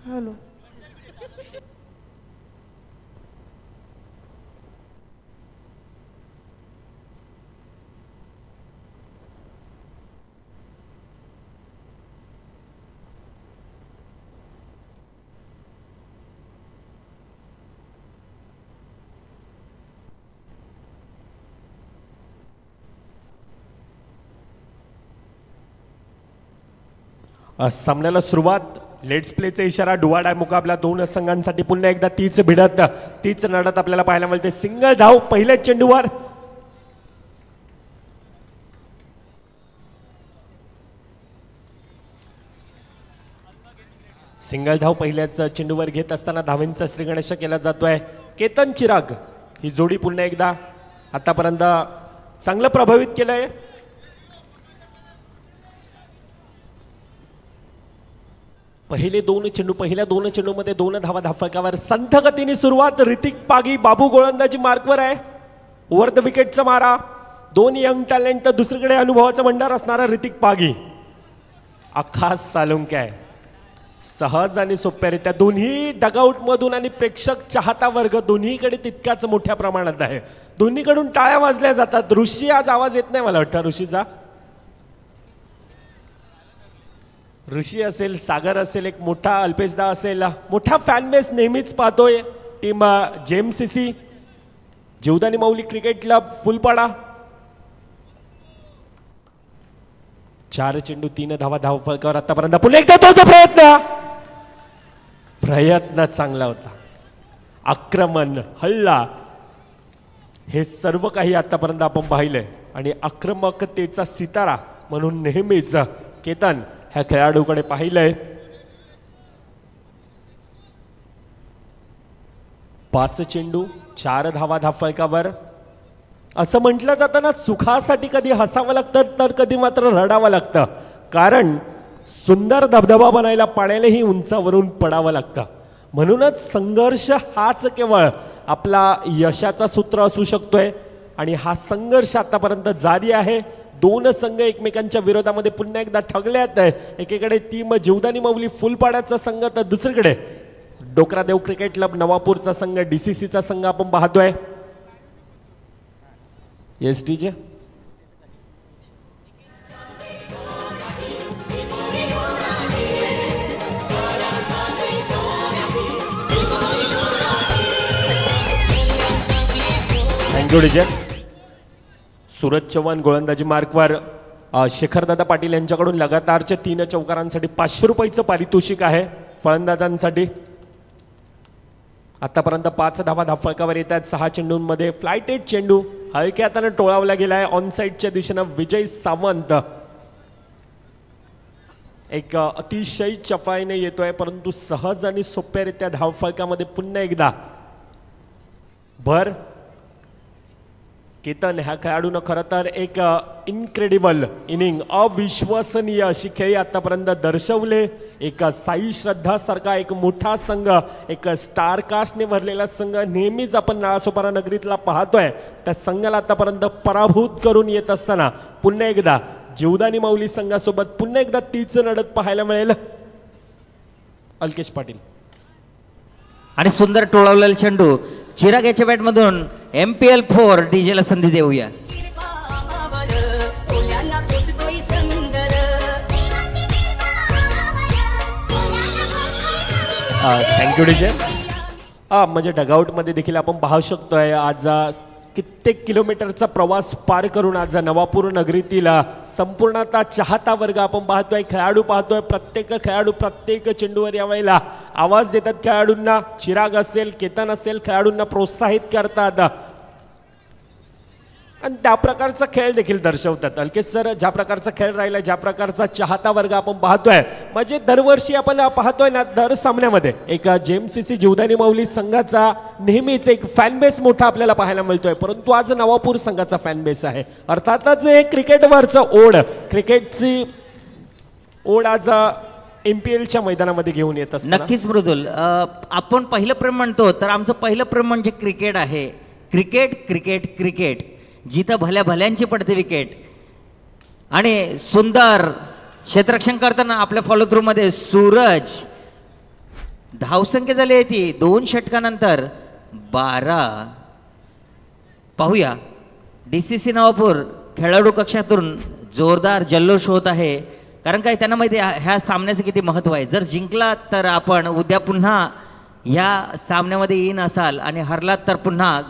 Hello सामन्याला सुरुवात. Let's प्लेचा इशारा. डुवाड आहे मुकाबला दोन संघांसाठी. पुन्हा एकदा तीच भिडत तीच लढत आपल्याला पाहायला मिळते. सिंगल धाव पहिल्या चेंडूवर. सिंगल धाव पहिल्याच चेंडूवर घेत असताना धावेंचा श्रीगणेश केला जातोय. केतन चिराग ही जोडी पुन्हा एकदा आतापर्यंत चांगलं प्रभावित केलंय. पहिले दोन चेंडू पहिल्या दोन चेंडूमध्ये 2 धावा धाफकावर. संथ गतीने सुरुवात. ऋतिक पागी बाबू गोलंदाजी मार्कवर आहे. ओव्हर द विकेटचा मारा. 2 यंग टॅलेंट तर दुसरीकडे अनुभवाचा भंडार असणारा ऋतिक पागी. अखास सालुंके आहे. सहज आणि सोप्यारित्या दोन्ही डगआउट मधून आणि प्रेक्षक चाहता वर्ग दोन्हीकडे तितक्याच मोठ्या प्रमाणात आहे. दोन्हीकडून टाळ्या वाजल्या जातात. ऋषी आज आवाज येत नाही मला वाटतं. ऋषीचा ऋषी असेल, सागर असेल, एक मोठा अल्पेशदा असेल, मोठा फॅन बेस नेहमीच पाहतोय. टीम जेएमसीसी जीवदानी माऊली क्रिकेट क्लब फुलपाडा. 4 चेंडू 3 धावा धावफलकावर आतापर्यंत. पुन्हा एकदा तोच प्रयत्न चांगला होता. आक्रमण, हल्ला हे सर्व काही आतापर्यंत आपण पाहिलंय आणि आक्रमकतेचा सितारा म्हणून नेहमीच केतन ह्या खेळाडूकडे पाहिलंय. 5 चेंडू 4 धावा धावफलकावर. असं म्हटलं जातं ना, सुखासाठी कधी हसावं लागतं तर कधी मात्र रडावं लागतं. कारण सुंदर धबधबा बनायला पाण्यालाही उंचावरून पडावं लागतं. म्हणूनच संघर्ष हाच केवळ आपला यशाचा सूत्र असू शकतोय आणि हा संघर्ष आतापर्यंत जारी आहे. 2 संघ एकमेकांच्या विरोधामध्ये पुन्हा एकदा ठगल्यात. एकीकडे टीम जीवदानी माऊली फुलपाड्याचा संघ तर दुसरीकडे डोकरादेव क्रिकेट क्लब नवापूरचा संघ डीसीसीचा संघ आपण पाहतोय. Yes DJ. Thank you DJ. Suraj Chavan गोलंदाजी मार्कवर. शेखरदादा पाटील यांच्याकडून लगातारच्या 3 चौकारांसाठी 500 रुपयाचं पारितोषिक आहे फलंदाजांसाठी. आतापर्यंत 5 धावा धावफलकावर येत आहेत. 6 चेंडूंमध्ये फ्लायटेड चेंडू हलक्या हाताने टोळावला गेलाय. ऑनसाईडच्या दिशेनं विजय सावंत एक अतिशय चफाईने येतोय परंतु सहज आणि सोप्यारित्या धावफलकामध्ये पुन्हा एकदा भर. केतन ह्या खेळाडूनं खरं तर एक इनक्रेडिबल इनिंग, अविश्वसनीय अशी खेळी आतापर्यंत दर्शवले. एक साई श्रद्धा सारखा एक मोठा संघ, एक स्टार कास्टने भरलेला संघ नेहमीच आपण नाळासोपारा नगरीतला पाहतोय. त्या संघाला आतापर्यंत पराभूत करून येत असताना पुन्हा एकदा जीवदानी माऊली संघासोबत पुन्हा एकदा तीच लढत पाहायला मिळेल. अल्केश पाटील आणि सुंदर टोळवलेला चेंडू. चिराग याच्या बॅटमधून MPL 4 डीजेला संधी देऊया. Thank you DJ. म्हणजे डगआउटमध्ये देखील आपण पाहू शकतोय आज कित्येक किलोमीटरचा प्रवास पार करून आज नवापूर नगरीतील संपूर्णतः चाहता वर्ग आपण पाहतोय, खेळाडू पाहतोय. प्रत्येक खेळाडू प्रत्येक चेंडूवर यावेळेला आवाज देतात खेळाडूंना. चिराग असेल, केतन असेल, खेळाडूंना प्रोत्साहित करतात आणि त्या प्रकारचा खेळ देखील दर्शवतात. अल्केश सर, ज्या प्रकारचा खेळ राहिला, ज्या प्रकारचा चाहता वर्ग आपण पाहतोय, म्हणजे दरवर्षी आपण पाहतोय ना, दर सामन्यामध्ये एक जेएमसीसी जीवदानी माऊली संघाचा नेहमीच एक फॅन बेस मोठा आपल्याला पाहायला मिळतोय. परंतु आज नवापूर संघाचा फॅन बेस आहे. अर्थातच हे क्रिकेटवरचं ओढ, क्रिकेटची ओढ आज MPLच्या मैदानामध्ये घेऊन येत असतं. नक्कीच मृदुल. आपण पहिलं प्रेम म्हणतो तर आमचं पहिलं प्रेम म्हणजे क्रिकेट आहे. क्रिकेट क्रिकेट क्रिकेट, जिथं भल्या भल्यांची पडते विकेट. आणि सुंदर क्षेत्ररक्षण करताना आपल्या फॉलो थ्रू मध्ये सूरज धावसंख्या झाली आहे ती 2 षटकानंतर 12. पाहूया DCC नवापूर खेळाडू कक्षातून जोरदार जल्लोष होत आहे, कारण काय त्यांना माहिती आहे ह्या सामन्याचं किती महत्त्व आहे. जर जिंकला तर आपण उद्या पुन्हा या सामन्यामध्ये येईन असाल आणि हरलात तर पुन्हा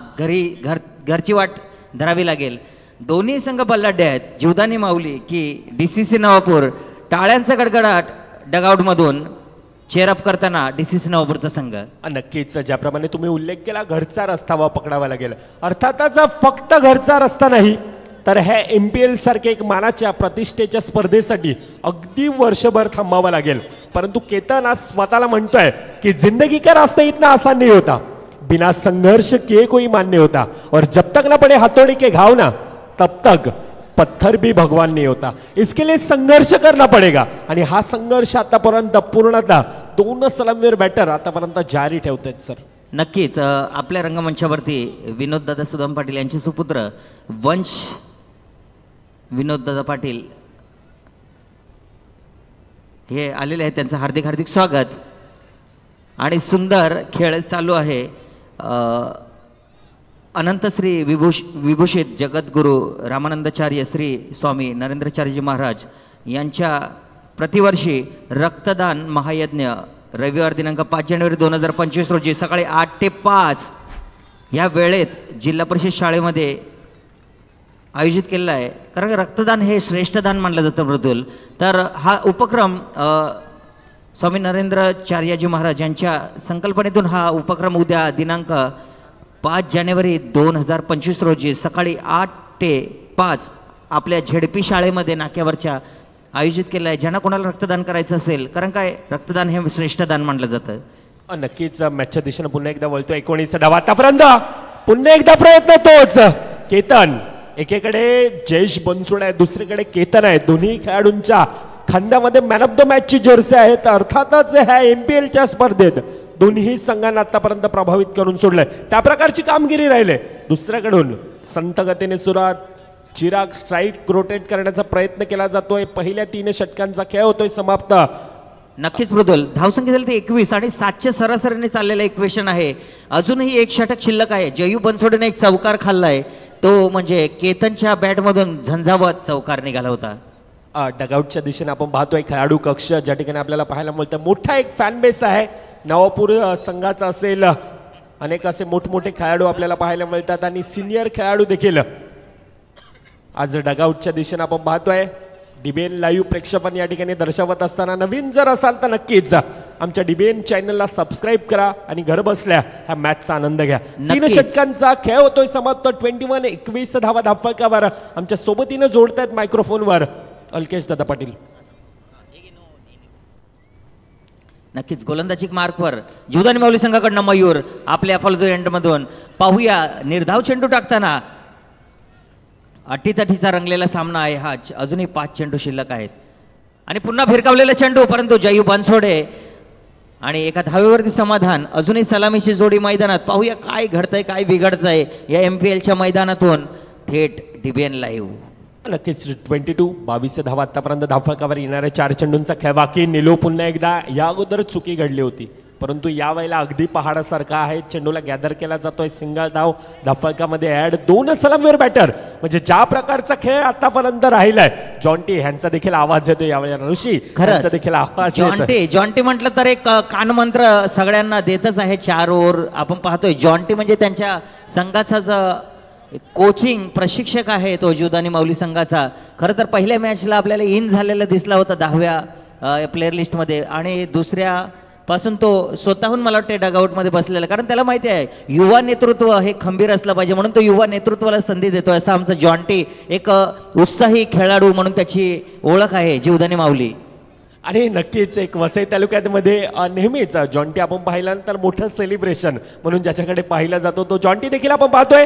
घरची वाट धरावी लागेल. दोन्ही संघ बल्लाढ्य आहेत, जीवदानी माऊली की DCC नवापूर. टाळ्यांचा गडगडाट डगआउटमधून चेअरअप करताना DCC नवापूरचा संघ. नक्कीच ज्याप्रमाणे तुम्ही उल्लेख केला घरचा रस्ता पकडावा लागेल. अर्थातच फक्त घरचा रस्ता नाही तर हे MPL सारखे एक मानाच्या प्रतिष्ठेच्या स्पर्धेसाठी अगदी वर्षभर थांबावं लागेल. परंतु केतन आज स्वतःला म्हणतोय की जिंदगी का रास्ता इतना आसान नहीं होता, बिना संघर्ष किए कोई मान नहीं होता, और जब तक ना पड़े हथौड़ी के घाव ना तब तक पत्थर भी भगवान नहीं होता. इसके लिए संघर्ष करना पड़ेगा. आणि हा संघर्ष आतापर्यंत पूर्णतः 2 सलामीवीर बॅटर आतापर्यंत जारी ठेवतात सर. नक्कीच आपल्या रंगमंचावरती विनोददादा सुदाम पाटील यांचे सुपुत्र वंश विनोददादा पाटील हे आलेले आहेत, त्यांचं हार्दिक हार्दिक स्वागत. आणि सुंदर खेळ चालू आहे. अनंतश्री विभूषित जगद्गुरू रामानंदाचार्य श्री स्वामी नरेंद्राचार्यजी महाराज यांच्या प्रतिवर्षी रक्तदान महायज्ञ रविवार दिनांक 5 जानेवारी 2025 रोजी सकाळी 8 ते 5 या वेळेत जिल्हा परिषद शाळेमध्ये आयोजित केलेला आहे. कारण रक्तदान हे श्रेष्ठ दान मानलं जातं मृदुल. तर हा उपक्रम स्वामी नरेंद्राचार्यजी महाराज यांच्या संकल्पनेतून हा उपक्रम उद्या दिनांक 5 जानेवारी 2025 रोजी सकाळी 8 ते 5 आपल्या झेडपी शाळेमध्ये नाक्यावरच्या आयोजित केलं आहे. ज्यांना कोणाला रक्तदान करायचं असेल, कारण काय रक्तदान हे श्रेष्ठ दान मानलं जातं. नक्कीच मॅचच्या दिशेनं पुन्हा एकदा वळतो 19 धावा आतापर्यंत. पुन्हा एकदा प्रयत्न तोच. केतन एकीकडे जयेश बनसोडे आहे, दुसरीकडे केतन आहे. दोन्ही खेळाडूंच्या खांद्यामध्ये मॅन ऑफ द मॅचची जर्सी आहेत. अर्थातच ह्या MPLच्या स्पर्धेत दोन्ही संघांना आतापर्यंत प्रभावित करून सोडलंय, त्या प्रकारची कामगिरी राहिले. दुसऱ्याकडून संत गतीने सुरुवात, चिराग स्ट्राईक रोटेट करण्याचा प्रयत्न केला जातोय. पहिल्या 3 षटकांचा खेळ होतोय समाप्त. नक्कीच मृदुल धावसंख्या झाली ते 21 आणि 700 सरासरीने चाललेलं इक्वेशन आहे. अजूनही 1 षटक शिल्लक आहे. जयू बनसोडेने एक चौकार खाल्लाय, तो म्हणजे केतनच्या बॅटमधून झंझावत चौकार निघाला होता. डगआउटच्या दिशेने आपण पाहतोय खेळाडू कक्ष, ज्या ठिकाणी आपल्याला पाहायला मिळतं मोठा एक फॅन बेस आहे. नवापूर संघाचा असेल, अनेक असे मोठमोठे खेळाडू आपल्याला पाहायला मिळतात आणि सिनियर खेळाडू देखील आज डगआउटच्या दिशेने आपण पाहतोय. DBN लाईव्ह प्रेक्षेपण या ठिकाणी दर्शवत असताना नवीन जर असाल तर नक्कीच आमच्या DBN चॅनलला सबस्क्राईब करा आणि घर बसल्या ह्या मॅचचा आनंद घ्या. 3 षटकांचा खेळ होतोय समाप्त. 21 धावा धाफळकावर आमच्या सोबतीनं जोडतायत मायक्रोफोनवर अल्केश दादा पाटील. नक्कीच गोलंदाजी मार्कवर जीवदानी माऊली संघाकडनं मयूर आपल्या फॉलो एंडमधून. पाहूया निर्धाव चेंडू टाकताना अटीतटीचा रंगलेला सामना आहे हा. अजूनही 5 चेंडू शिल्लक आहेत आणि पुन्हा भिरकावलेला चेंडू, परंतु जयू बनसोडे आणि एका धावेवरती समाधान. अजूनही सलामीची जोडी मैदानात. पाहूया काय घडतंय काय बिघडतंय या MPLच्या मैदानातून थेट DBN लाईव्ह. नक्कीच 22 धावा आतापर्यंत धावफलकावर येणाऱ्या 4 चेंडूंचा खेळ बाकी. निलो पुन्हा एकदा या अगोदर चुकी घडली होती, परंतु यावेळेला अगदी पहाडासारखा आहे. चेंडूला गॅदर केला जातोय. सिंगल धाव धावफलकामध्ये ऍड. 2 सलामीवीर बॅटर. म्हणजे ज्या प्रकारचा खेळ आतापर्यंत राहिलाय, जॉन्टी ह्यांचा देखील आवाज येतो यावेळेला. ऋषी ह्यांचा देखील आवाज येतो. जॉन्टी म्हटलं तर एक कानमंत्र सगळ्यांना देतच आहे. 4 ओव्हर आपण पाहतोय. जॉन्टी म्हणजे त्यांच्या संघाचा कोचिंग प्रशिक्षक आहे तो जीवदानी माऊली संघाचा. खरं तर पहिल्या मॅचला आपल्याला इन झालेला दिसला होता 10व्या प्लेअर लिस्टमध्ये, आणि दुसऱ्या पासून तो स्वतःहून मला वाटते डगआउटमध्ये बसलेला, कारण त्याला माहिती आहे युवा नेतृत्व हे खंबीर असलं पाहिजे, म्हणून तो युवा नेतृत्वाला संधी देतोय. असा आमचा जॉन्टी एक उत्साही खेळाडू म्हणून त्याची ओळख आहे जीवदानी माऊली. आणि नक्कीच एक वसई तालुक्यामध्ये नेहमीच जॉन्टी आपण पाहिल्यानंतर मोठं सेलिब्रेशन म्हणून ज्याच्याकडे पाहिला जातो तो जॉन्टी देखील आपण पाहतोय.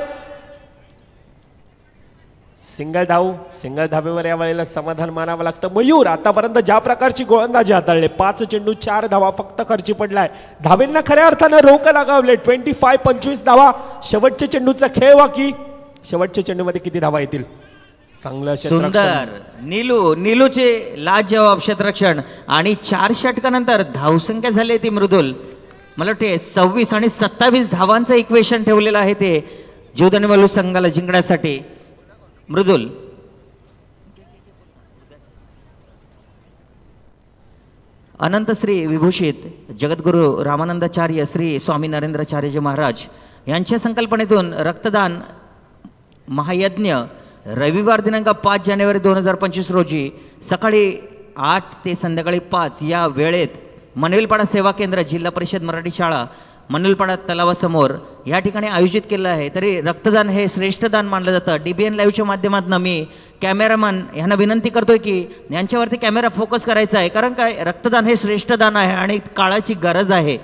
सिंगल धावेवर या वेळेला समाधान मानावं लागतं. मयूर आतापर्यंत ज्या प्रकारची गोलंदाजी हाताळले, 5 चेंडू 4 धावा फक्त खर्ची पडलाय. धावेंना खऱ्या अर्थानं रोक लागावले. 25 धावा. शेवटच्या चेंडूचा खेळ बाकी. शेवटच्या चेंडूमध्ये किती धावा येतील? चांगलं सुंदर नीलूचे लाजवाब क्षेत्ररक्षण आणि 4 षटकानंतर धावसंख्या झाली ती मृदुल मला वाटते 26 आणि 27 धावांचं इक्वेशन ठेवलेलं आहे ते जीवदानी मल्लू संघाला जिंकण्यासाठी. मृदुल अनंत श्री विभूषित जगद्गुरू रामानंदाचार्य श्री स्वामी नरेंद्राचार्यजी महाराज यांच्या संकल्पनेतून रक्तदान महायज्ञ रविवार दिनांक 5 जानेवारी 2025 रोजी सकाळी 8 ते संध्याकाळी 5 या वेळेत मनविलपाडा सेवा केंद्र जिल्हा परिषद मराठी शाळा मनविलपाडा तलावासमोर या ठिकाणी आयोजित केलं आहे. तरी रक्तदान हे श्रेष्ठ दान मानलं जातं. DBN लाईव्हच्या माध्यमातून मी कॅमेरामॅन यांना विनंती करतोय की यांच्यावरती कॅमेरा फोकस करायचा आहे, कारण काय रक्तदान हे श्रेष्ठ दान आहे आणि काळाची गरज आहे.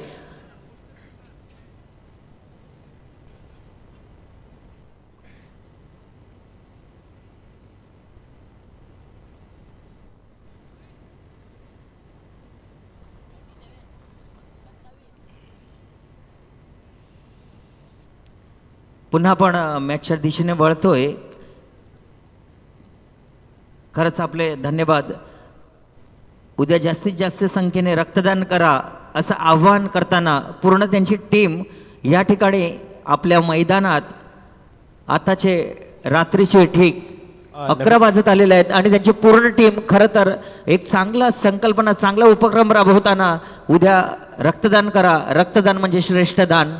पुन्हा आपण मॅचच्या दिशेने वळतोय. खरंच आपले धन्यवाद. उद्या जास्तीत जास्त संख्येने रक्तदान करा असं आव्हान करताना पूर्ण त्यांची टीम या ठिकाणी आपल्या मैदानात आताचे रात्रीचे ठीक 11 वाजत आलेले आहेत आणि त्यांची पूर्ण टीम खरं तर एक चांगला संकल्पना चांगला उपक्रम राबवताना उद्या रक्तदान करा, रक्तदान म्हणजे श्रेष्ठ दान.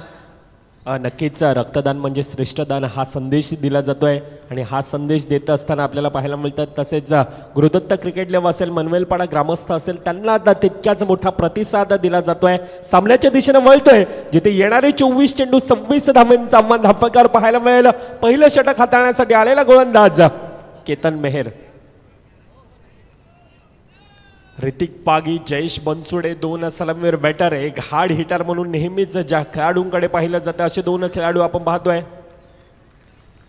नक्कीच रक्तदान म्हणजे श्रेष्ठ दान हा संदेश दिला जातोय आणि हा संदेश देत असताना आपल्याला पाहायला मिळतात. तसेच गुरुदत्त क्रिकेट लेव्हल असेल, मनवेलपाडा ग्रामस्थ असेल, त्यांना तितक्याच मोठा प्रतिसाद दिला जातोय. सामन्याच्या दिशेने वळतोय जिथे येणारे 24 चेंडू 26 धावांचा आव्हान धापकर पाहायला मिळेल. पहिलं षटक हाताळण्यासाठी आलेला गोलंदाज केतन मेहर. ऋतिक पागी, जयेश बनसुडे 2 सलामीवीर बॅटर, एक हार्ड हिटर म्हणून नेहमीच ज्या खेळाडूंकडे पाहिलं जातं असे 2 खेळाडू आपण पाहतोय.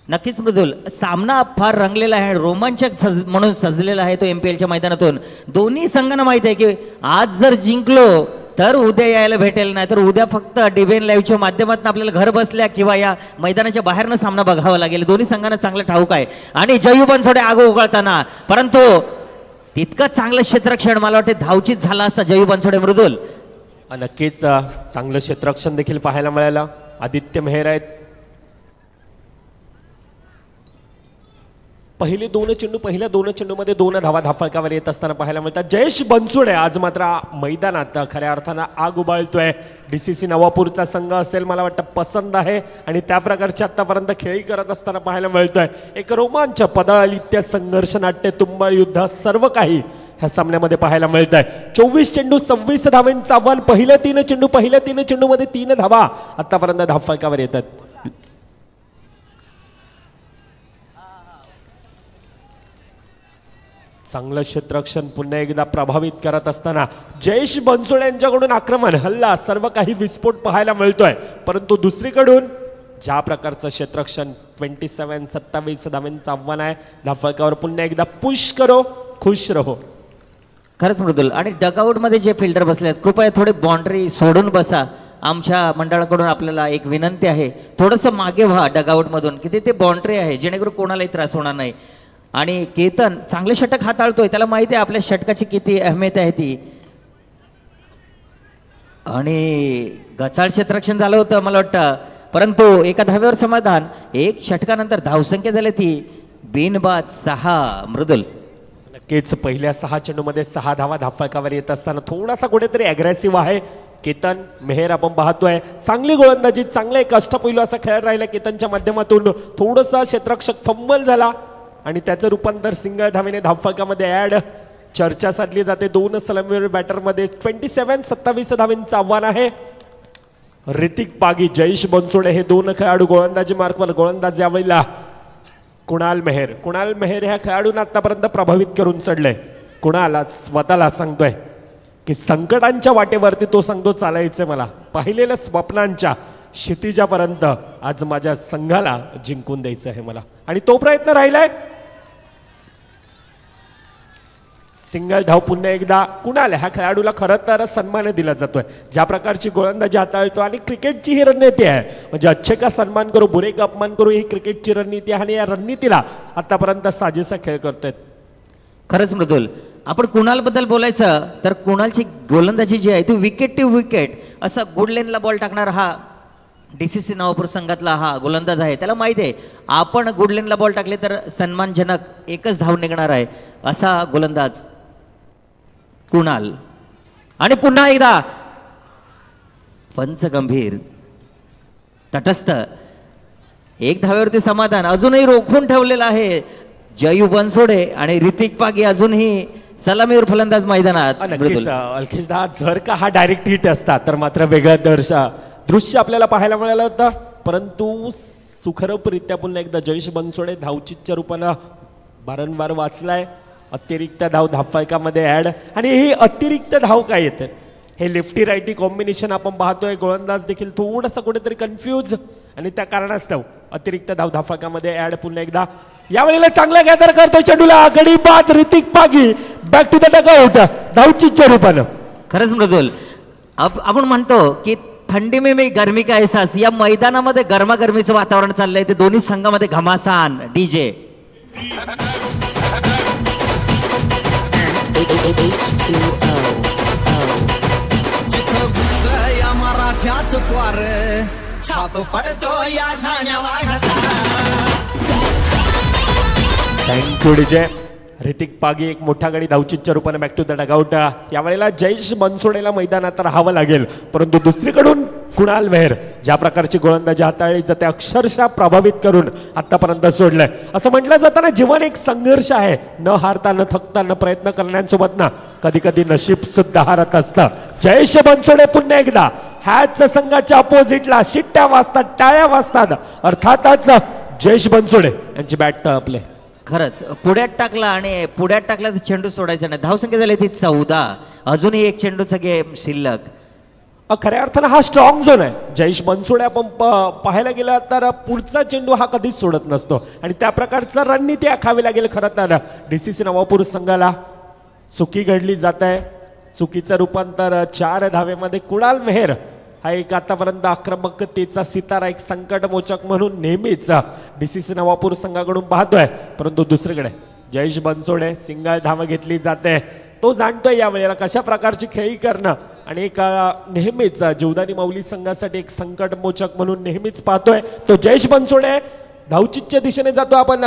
नक्कीच मृदुल, सामना फार रंगलेला आहे, रोमांचक म्हणून सजलेला आहे तो MPLच्या मैदानातून. दोन्ही संघांना माहिती आहे की आज जर जिंकलो तर उद्या यायला भेटेल, नाही तर उद्या फक्त DBN लाईव्हच्या माध्यमातून आपल्याला घर बसल्या किंवा या मैदानाच्या बाहेरनं सामना बघावा लागेल. दोन्ही संघांना चांगलं ठाऊक आहे. आणि जयू बनसोडे आगो उघडताना, परंतु तितकं चांगलं क्षेत्ररक्षण मला वाटते धावचीत झाला असता जयू बनसोडे. मृदुल नक्कीच चांगलं क्षेत्ररक्षण देखील पाहायला मिळालं. आदित्य मेहर आहेत. पहिल्या 2 चेंडूमध्ये 2 धावा धाफळकावर येत असताना पाहायला मिळतात. जयेश बनसुडे आज मात्र मैदानात खऱ्या अर्थानं आग उबाळतोय. DCC नवापूरचा संघ असेल मला वाटतं पसंत आहे आणि त्या प्रकारचे आतापर्यंत खेळी करत असताना पाहायला मिळतोय. एक रोमांच, पदाळलित्य, संघर्ष, नाट्य, तुंबळ युद्ध सर्व काही ह्या सामन्यामध्ये पाहायला मिळत आहे. 24 चेंडू 26 धावांचं आव्हान. पहिल्या 3 चेंडूमध्ये 3 धावा आतापर्यंत धाफळकावर येतात. चांगलं क्षेत्ररक्षण पुन्हा एकदा प्रभावित करत असताना जयेश बनसोडे यांच्याकडून आक्रमण, हल्ला, सर्व काही विस्फोट पाहायला मिळतोय. परंतु दुसरीकडून ज्या प्रकारचं क्षेत्ररक्षण 27 धावांचं आव्हान आहे. धाफळकावर पुन्हा एकदा पुश करो, खुश रहो. खरंच मृदुल, आणि डगआउटमध्ये जे फिल्डर बसले आहेत कृपया थोडे बाउंड्री सोडून बसा. आमच्या मंडळाकडून आपल्याला एक विनंती आहे, थोडंसं मागे व्हा डगआउटमधून की ते बाउंड्री आहे जेणेकरून कोणालाही त्रास होणार नाही. आणि केतन चांगले षटक हाताळतोय, त्याला माहिती आहे आपल्या षटकाची किती अहमियत आहे ती. आणि गचाळ क्षेत्ररक्षण झालं होतं मला वाटतं, परंतु एका धाव्यावर समाधान. एक षटकानंतर धावसंख्या झाली ती बिनबाद 6. मृदुल नक्कीच पहिल्या 6 चेंडूमध्ये 6 धावा धाफळकावर येत असताना थोडासा कुठेतरी अग्रेसिव्ह आहे केतन मेहर. आपण पाहतोय चांगली गोलंदाजी, चांगला एक अष्टपैलू असा खेळ राहिला केतनच्या माध्यमातून. थोडंसं क्षेत्ररक्षक फंबल झाला आणि त्याचं रूपांतर सिंगल धावेने धावफलकामध्ये ॲड. चर्चा साधली जाते 2 सलामीवीर बॅटरमध्ये. 27 धावेंचं आव्हान आहे. ऋतिक पागी, जयेश बनसोडे हे 2 खेळाडू गोलंदाजी मार्कवर. गोलंदाज यावेळेला कुणाल मेहर ह्या खेळाडूंना आतापर्यंत प्रभावित करून चढलंय. कुणाल आज स्वतःला सांगतोय की संकटांच्या वाटेवरती तो सांगतो चालायचंय मला, पाहिलेल्या स्वप्नांच्या क्षितिजापर्यंत आज माझ्या संघाला जिंकून द्यायचं आहे मला, आणि तो प्रयत्न राहिलाय. सिंगल धाव पुन्हा एकदा कुणाल. ह्या खेळाडूला खरं तर सन्मान दिला जातोय ज्या प्रकारची गोलंदाजी हाताळतो, आणि क्रिकेटची ही रणनीती आहे. म्हणजे अच्छे का सन्मान करू, बुरे का अपमान करू, ही क्रिकेटची रणनीती आहे आणि या रणनीतीला आतापर्यंत साजेसा खेळ करतायत. खरंच मृदुल, आपण कुणालबद्दल बोलायचं तर कुणालची गोलंदाजी जी आहे ती विकेट टू विकेट असं गुड लेनला बॉल टाकणार हा DCC नवापूर संघातला हा गोलंदाज आहे. त्याला माहिती आहे आपण गुड लेनला बॉल टाकले तर सन्मानजनक एकच धाव निघणार आहे असा गोलंदाज कुणाल. आणि पुन्हा एकदा पंच गंभीर तटस्थ एक धावेवरती समाधान अजूनही रोखून ठेवलेलं आहे जयू बनसोडे आणि ऋतिक पागी अजूनही सलामीवर फलंदाज मैदानात. नक्कीच अल्केशदा जर का हा डायरेक्ट हिट असता तर मात्र वेगळं दृश्य आपल्याला पाहायला मिळालं होतं. परंतु सुखरूपरित्या पुन्हा एकदा जयेश बनसोडे धावचीच्या रूपानं वारंवार वाचलाय. अतिरिक्त धाव धावफलकामध्ये ॲड आणि ही अतिरिक्त धाव काय येते हे लेफ्टी राईटी कॉम्बिनेशन आपण पाहतोय. गोलंदाज देखील थोडंसं कुठेतरी कन्फ्यूज आणि त्या कारणास्तव अतिरिक्त धाव धावफलकामध्ये ॲड पुन्हा एकदा. यावेळेला चांगला गॅदर करतोय चेंडूला गडी बाद Hrithik Pagi back to the dugout धावचीच्या रूपानं. खरंच मृदुल आपण म्हणतो की थंडी में गर्मी का एहसास या मैदानामध्ये गरमागरमीचं वातावरण चाललंय ते दोन्ही संघामध्ये घमासान DJ. Thank you DJ. Hrithik Pagi एक मोठा गडी धावचीच्या रूपाने बॅक टू द डगआउट. यावेळेला जयेश बनसोडेला मैदानात राहावं लागेल. परंतु दुसरीकडून कुणाल मेहर ज्या प्रकारची गोलंदाजी हाताळली जाते अक्षरशः प्रभावित करून आतापर्यंत सोडलंय. असं म्हटलं जातं ना जीवन एक संघर्ष आहे. न हारता न थकता न प्रयत्न करण्यासोबत ना कधी कधी नशीब सुद्धा हारत असतं. जयेश बनसोडे पुन्हा एकदा ह्याच संघाच्या अपोजिटला शिट्ट्या वाजतात टाळ्या वाजतात. अर्थातच जयेश बनसोडे यांची बॅट तळपले. खरंच पुढ्यात टाकला आणि पुढ्यात टाकला तर चेंडू सोडायचा नाही. धावसंख्या झाली ती 14. अजूनही एक चेंडूचा गेम शिल्लक. खऱ्या अर्थानं हा स्ट्रॉंग झोन आहे. जयेश बनसोडे आपण पाहायला गेलं तर पुढचा चेंडू हा कधीच सोडत नसतो आणि त्या प्रकारचं रणनीती आखावी लागेल. खरं तर DCC नवापूर संघाला चुकी घडली जात आहे. चुकीचं रूपांतर 4 धावेमध्ये. कुणाल मेहर हा एक आतापर्यंत आक्रमकतेचा सितारा एक संकटमोचक म्हणून नेहमीच DCC नवापूर संघाकडून पाहतोय. परंतु दुसरीकडे जयेश बनसोडे सिंगल धाव घेतली जाते. तो जाणतोय यावेळेला कशा प्रकारची खेळी करणं आणि एक नेहमीच जीवदानी माऊली संघासाठी एक संकटमोचक म्हणून नेहमीच पाहतोय. तो जयेश बनसोडे धावचीच्या दिशेने जातो. आपण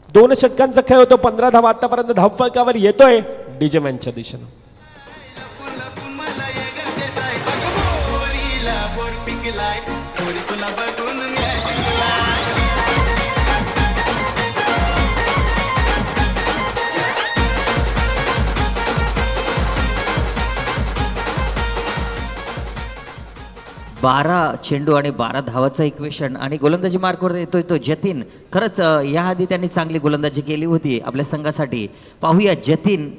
2 षटकांचा खेळ होतो. 15 धावा आतापर्यंत धावफलकावर येतोय डीजे मॅनच्या दिशेनं. बारा चेंडू आणि 12 धावाचं इक्वेशन आणि गोलंदाजी मार्कवर येतोय तो जतीन. खरंच याआधी त्यांनी चांगली गोलंदाजी केली होती आपल्या संघासाठी. पाहूया जतीन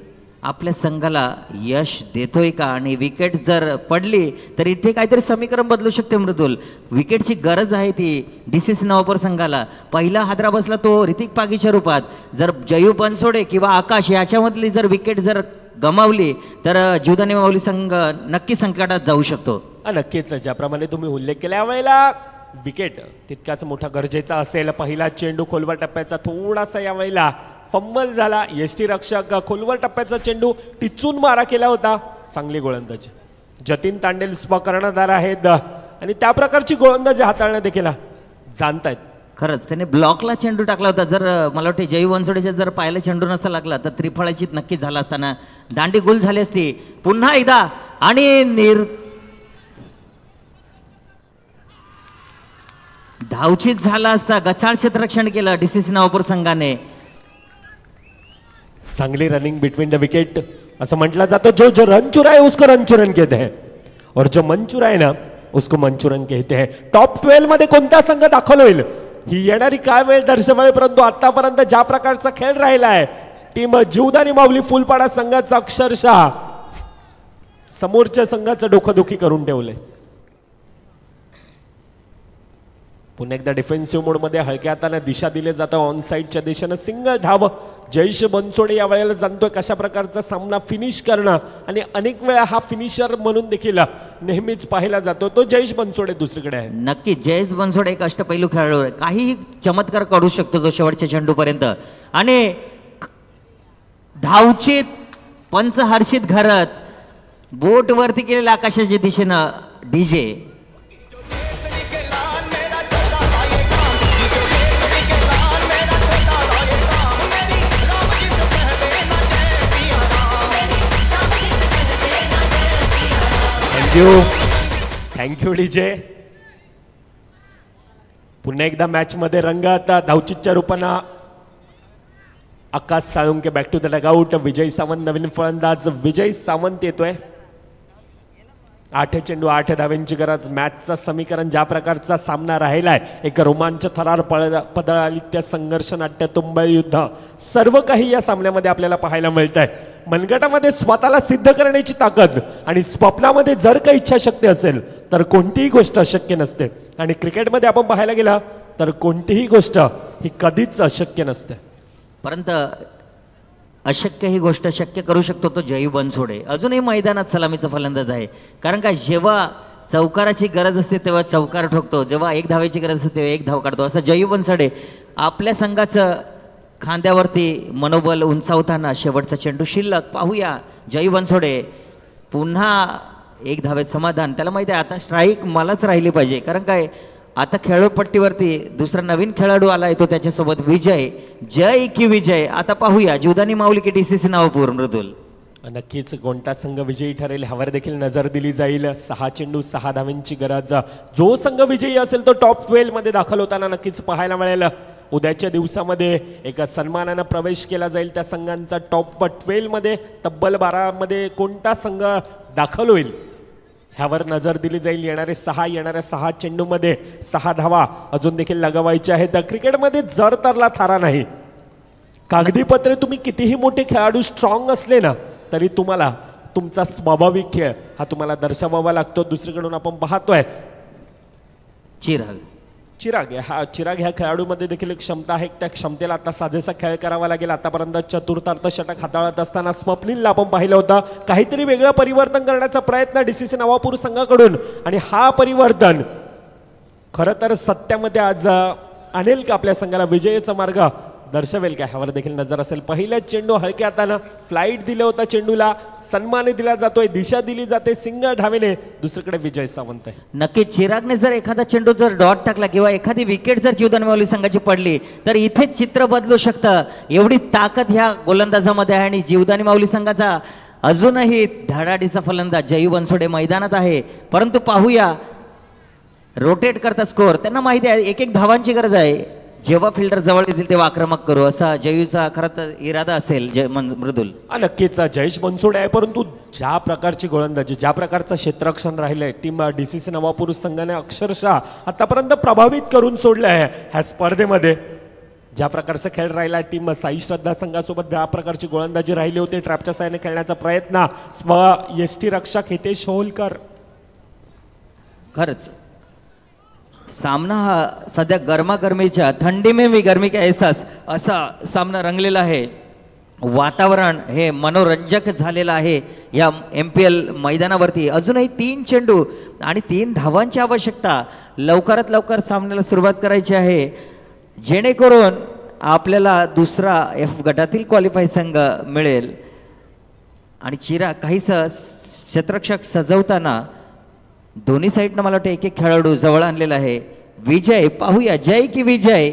आपल्या संघाला यश देतोय का. आणि विकेट जर पडली तर इथे काहीतरी समीकरण बदलू शकते मृदुल. विकेटची गरज आहे ती DCC नवापूर संघाला. पहिला हादरा बसला तो ऋतिक पागीच्या रूपात. जर जयू बनसोडे किंवा आकाश याच्यामधली जर विकेट जर गमावली तर जीवदानी माऊली संघ नक्की संकटात जाऊ शकतो. नक्कीच ज्याप्रमाणे तुम्ही उल्लेख केला यावेळेला विकेट तितकाच मोठा गरजेचा असेल. पहिला चेंडू खोलवर टप्प्याचा थोडासा यावेळेला फंबल झाला. यष्टी रक्षक खोलवर टप्प्याचा चेंडू टिचून मारा केला होता. चांगली गोलंदाजी जतीन तांडेल कर्णधार आहेत आणि त्या प्रकारची गोलंदाजी हाताळणं देखील जाणतायत. खरंच त्याने ब्लॉकला चेंडू टाकला होता. जर मला वाटते जयू बनसोडेच्या जर पायाला चेंडू नसा लागला तर त्रिफळाची नक्कीच झाला असताना दांडी गुल झाली असती. पुन्हा एकदा आणि धावचीत झाला असता. गचाळ क्षेत्ररक्षण केलं DCC नवापूर संघाने. चांगली रनिंग बिटवीन द विकेट असं म्हटलं जातं. जो रन चुराए उसको रन चुरन कहते हैं और जो मन चुराए ना उसको मंचुरन कहते हैं. टॉप 12 मध्ये कोणता संघ दाखल होईल ही येणारी काय वेळ दर्शवावी. परंतु आतापर्यंत ज्या प्रकारचा खेळ राहिला आहे टीम जीवदानी माऊली फुलपाडा संघाचा अक्षरशः समोरच्या संघाचं डोकंदुखी करून ठेवलंय. पुन्हा एकदा डिफेन्सिव्ह मोडमध्ये हलक्या हाताने दिशा दिले जातं. ऑन साईडच्या दिशेनं सिंगल धाव. जयेश बनसोडे या वेळेला जाणतोय कशा प्रकारचा सामना फिनिश करणं आणि अनेक वेळा हा फिनिशर म्हणून देखील नेहमीच पाहिला जातो. तो जयेश बनसोडे दुसरीकडे आहे. नक्की जयेश बनसोडे एक अष्टपैलू खेळाडू आहे. काही चमत्कार करू शकतो तो शेवटच्या चेंडूपर्यंत. आणि धावचीत पंच हर्षित घरत बोट वरती केलेल्या आकाशाच्या दिशेनं डीजे. Thank you DJ. पुन्हा एकदा मॅच मध्ये रंग आता धावचीतच्या रूपानं Akash Salunke back to the dugout. Vijay Sawant नवीन फलंदाज विजय सावंत येतोय. 8 चेंडू 8 धाव्यांची गरज. मॅचचं समीकरण ज्या प्रकारचा सामना राहिलाय, एक रोमांच थरार पदळाली त्या संघर्ष नाट्य तुंबळ युद्ध सर्व काही या सामन्यामध्ये आपल्याला पाहायला मिळत आहे. मनगटामध्ये स्वतःला सिद्ध करण्याची ताकद आणि स्वप्नामध्ये जर काही इच्छाशक्ती असेल तर कोणतीही गोष्ट अशक्य नसते. आणि क्रिकेटमध्ये आपण पाहायला गेला तर कोणतीही गोष्ट ही कधीच अशक्य नसते. परंतु अशक्य ही गोष्ट शक्य करू शकतो तो जयू बनसोडे. अजूनही मैदानात सलामीचा फलंदाज आहे. कारण का जेव्हा चौकाराची गरज असते तेव्हा चौकार ठोकतो, जेव्हा एक धावेची गरज असते तेव्हा एक धाव काढतो. असं जयू बनसोडे आपल्या संघाचं खांद्यावरती मनोबल उंचावताना शेवटचा चेंडू शिल्लक. पाहूया जयू बनसोडे पुन्हा एक धावेत समाधान. त्याला माहिती आहे आता स्ट्राईक मलाच राहिली पाहिजे. कारण काय आता खेळपट्टीवरती दुसरा नवीन खेळाडू आला येतो त्याच्यासोबत विजय. जय की विजय. आता पाहूया जीवदानी माऊली की DCC नावापूर. मृदुल नक्कीच कोणता संघ विजयी ठरेल ह्यावर देखील नजर दिली जाईल. 6 चेंडू 6 धाव्यांची गरज. जो संघ विजयी असेल तो टॉप 12 मध्ये दाखल होताना नक्कीच पाहायला मिळेल. उद्याच्या दिवसामध्ये एका सन्मानानं प्रवेश केला जाईल त्या संघांचा टॉप 12 मध्ये. तब्बल 12 मध्ये कोणता संघ दाखल होईल ह्यावर नजर दिली जाईल. येणाऱ्या 6 चेंडूमध्ये 6 धावा अजून देखील लगावायच्या आहेत. क्रिकेटमध्ये जर तरला थारा नाही. कागदी पत्रे तुम्ही कितीही मोठे खेळाडू स्ट्रॉंग असले ना तरी तुम्हाला तुमचा स्वाभाविक खेळ हा तुम्हाला दर्शवावा लागतो. दुसरीकडून आपण पाहतोय चिराग ह्या खेळाडूमध्ये देखील एक क्षमता आहे. त्या क्षमतेला आता साजेसा खेळ करावा लागेल. आतापर्यंत चतुर्थार्थ षटक हाताळत असताना स्वप्नीलला आपण पाहिलं होतं. काहीतरी वेगळं परिवर्तन करण्याचा प्रयत्न DCC नवापूर संघाकडून आणि हा परिवर्तन खरं तर सत्यामध्ये आज आणेल का आपल्या संघाला विजयाचा मार्ग दर्शवेल का ह्यावर देखील नजर असेल. पहिला चेंडू हलक्या हातानं फ्लाईट दिलं होता. चेंडूला सन्मान दिला जातोय, दिशा दिली जाते सिंगल धावेने. दुसरीकडे विजय सावंत आहे. नक्की चिरागने जर एखादा चेंडू जर डॉट टाकला किंवा एखादी विकेट जर जीवदानी माऊली संघाची पडली तर इथेच चित्र बदलू शकतं. एवढी ताकद ह्या गोलंदाजामध्ये आहे. आणि जीवदानी माऊली संघाचा अजूनही धडाडीचा फलंदाज जयू बनसोडे मैदानात आहे. परंतु पाहूया रोटेट करतात स्कोअर. त्यांना माहिती आहे एक धावांची गरज आहे. जेव्हा फिल्डर जवळ येतील तेव्हा आक्रमक करू असा जयूचा खरं तर इरादा असेल. मृदुल नक्कीच जयेश बनसोडे आहे. परंतु ज्या प्रकारची गोलंदाजी ज्या प्रकारचं क्षेत्ररक्षण राहिलंय टीम DCC नवापूर संघाने अक्षरशः आतापर्यंत प्रभावित करून सोडलं आहे ह्या स्पर्धेमध्ये. ज्या प्रकारचा खेळ राहिला टीम साई श्रद्धा संघासोबत ज्या प्रकारची गोलंदाजी राहिली होती ट्रॅपच्या साहाय्याने खेळण्याचा प्रयत्न यष्टी रक्षक हितेश होलकर. खरंच सामना हा सध्या गरमागरमीच्या थंडी में भी गर्मी का एहसास असा सामना रंगलेला आहे. वातावरण हे मनोरंजक झालेलं आहे या MPL मैदानावरती. अजूनही 3 चेंडू आणि 3 धावांची आवश्यकता. लवकरात लवकर सामन्याला सुरुवात करायची आहे जेणेकरून आपल्याला दुसरा F गटातील क्वालिफाय संघ मिळेल. आणि चिराग काहीसं क्षेत्ररक्षक सजवताना दोन्ही साईडनं मला वाटतं एक खेळाडू जवळ आणलेला आहे. विजय पाहूया जय की विजय.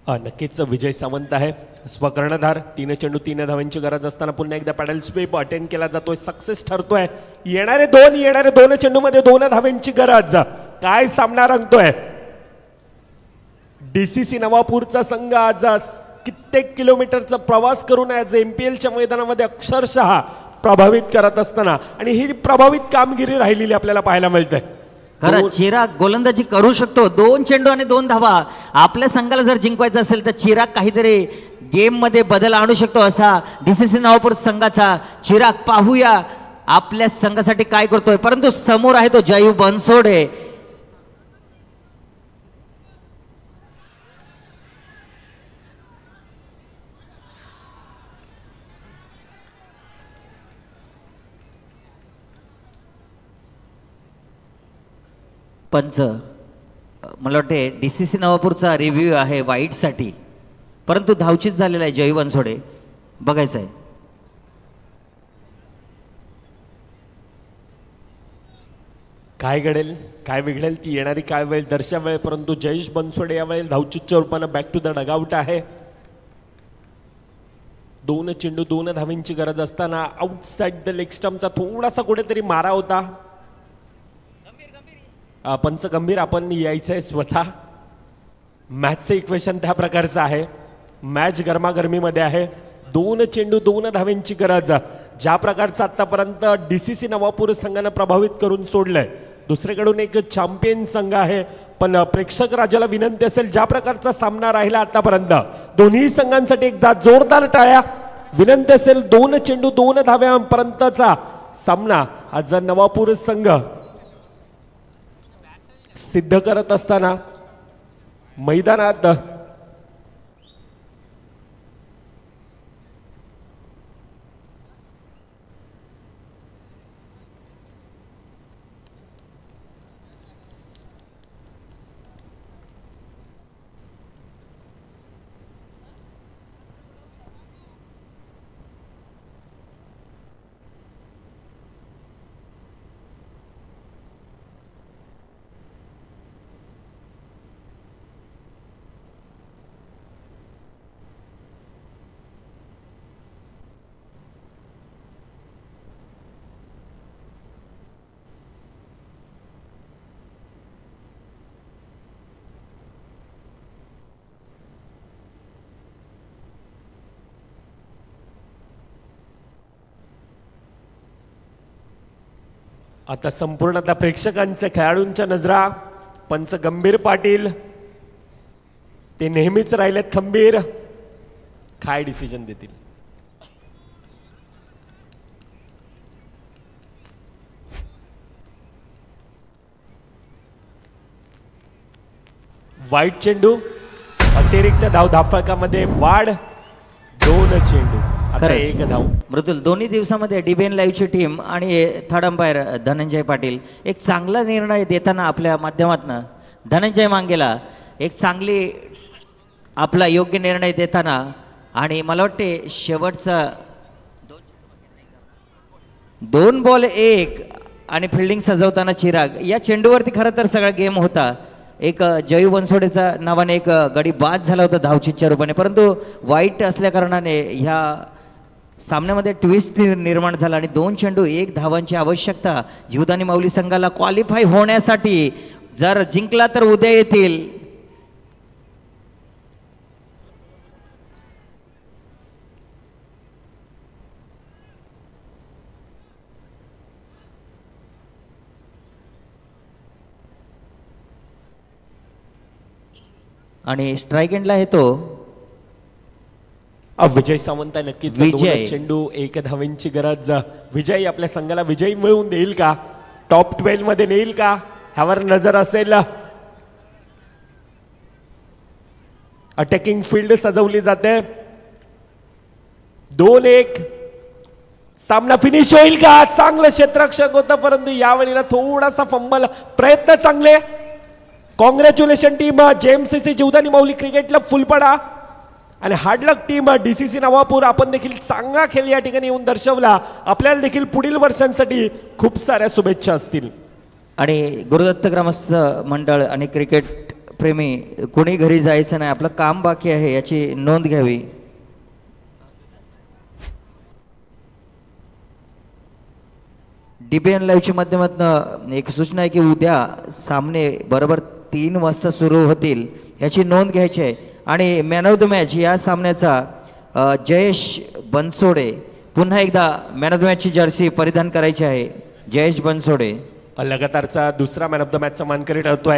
नक्कीच विजय सावंत आहे स्वकर्णधार. 3 चेंडू 3 धावांची गरज असताना पुन्हा एकदा पॅडल स्वीप अटेंड केला जातोय. सक्सेस ठरतोय. येणारे 2 चेंडूमध्ये 2 धावांची गरज. काय सामना रंगतोय. DCC नवापूरचा संघ आज कित्येक किलोमीटरचा प्रवास करून आज MPLच्या मैदानामध्ये अक्षरशः प्रभावित करत असताना आणि ही प्रभावित कामगिरी राहिलेली आपल्याला पाहायला मिळते. खरं चिराग गोलंदाजी करू शकतो. 2 चेंडू आणि 2 धावा. आपल्या संघाला जर जिंकवायचं असेल तर चिराग काहीतरी गेम मध्ये बदल आणू शकतो असा DCC नवापूर संघाचा चिराग. पाहूया आपल्या संघासाठी काय करतोय. परंतु समोर आहे तो जयू बनसोडे. पंच मला वाटते DCC नवापूरचा रिव्ह्यू आहे वाईटसाठी, परंतु धावचीत झालेला आहे जय बनसोडे, बघायचं आहे. काय घडेल, काय बिघडेल ती येणारी काय वेळ दर्शवेल. परंतु जयेश बनसोडे यावेळी धावचीतच्या रूपानं बॅक टू द डगआउट आहे. 2 चेंडू 2 धावींची गरज असताना आउटसाइड द लेग स्टंपचा थोडासा कुठेतरी मारा होता. पंच गंभीर आपण यायचंय स्वतः. मॅचचं इक्वेशन त्या प्रकारचं आहे. मॅच गरमागरमीमध्ये आहे. 2 चेंडू 2 धावींची गरज. ज्या प्रकारचं आतापर्यंत DCC नवापूर संघानं प्रभावित करून सोडलंय, दुसरीकडून एक चॅम्पियन संघ आहे. पण प्रेक्षक राजाला विनंती असेल, ज्या प्रकारचा सामना राहिला आतापर्यंत दोन्ही संघांसाठी एकदा जोरदार टाळ्या. विनंती असेल, 2 चेंडू 2 धाव्यांपर्यंतचा सामना आज नवापूर संघ सिद्ध करत असताना मैदानात आता संपूर्णतः प्रेक्षकांच्या खेळाडूंच्या नजरा पंच गंभीर पाटील, ते नेहमीच राहिलेत खंबीर. काय डिसिजन देतील. वाईट चेंडू, अतिरिक्त धाव धाफळकामध्ये वाढ. 2 चेंडू आता 1 धाव. मृदुल, दोन्ही दिवसामध्ये DBN लाईव्हची टीम आणि थर्ड अंपायर धनंजय पाटील एक चांगला निर्णय देताना आपल्या माध्यमातून धनंजय मांगेला एक चांगली आपला योग्य निर्णय देताना, आणि मला वाटते शेवटचा 2 बॉल 1 आणि फिल्डिंग सजवताना चिराग या चेंडूवरती खरं तर सगळा गेम होता. एक जयू बनसोडेचा नावाने एक गडी बाद झाला होता धावचीतच्या रूपाने, परंतु वाईट असल्या कारणाने ह्या सामन्यामध्ये ट्विस्ट निर्माण झाला आणि 2 चेंडू 1 धावांची आवश्यकता जीवदानी माऊली संघाला क्वालिफाय होण्यासाठी. जर जिंकला तर उद्या येतील. आणि स्ट्राईक एंडला येतो विजय सावंत. नक्कीच 2 चेंडू 1 धावेंची गरज. विजय आपल्या संघाला विजयी मिळवून देईल का, टॉप 12 मध्ये नेईल का, ह्यावर नजर असेल. अटॅकिंग फील्ड सजवली जाते. 2-1 सामना फिनिश होईल का. चांगलं क्षेत्ररक्षक होतं, परंतु यावेळेला थोडासा फंबल. प्रयत्न चांगले. कॉंग्रॅच्युलेशन टीम JMCC जीवदानी माऊली क्रिकेटला फुलपडा. आणि हार्डलक टीम DCC नवापूर, आपण देखील चांगला खेळ या ठिकाणी येऊन दर्शवला. आपल्याला देखील पुढील वर्षांसाठी खूप साऱ्या शुभेच्छा असतील. आणि गुरुदत्त ग्रामस्थ मंडळ आणि क्रिकेट प्रेमी कोणी घरी जायचं नाही, आपलं काम बाकी आहे याची नोंद घ्यावी. DBN लाईव्हच्या माध्यमातून एक सूचना आहे की उद्या सामने बरोबर 3 वाजता सुरू होतील, याची नोंद घ्यायची आहे. आणि मॅन ऑफ द मॅच या सामन्याचा जयेश बनसोडे, पुन्हा एकदा मॅन ऑफ द मॅचची जर्सी परिधान करायची आहे. जयेश बनसोडे लगातारचा दुसरा मॅन ऑफ द मॅचचा मानकरी ठरतोय.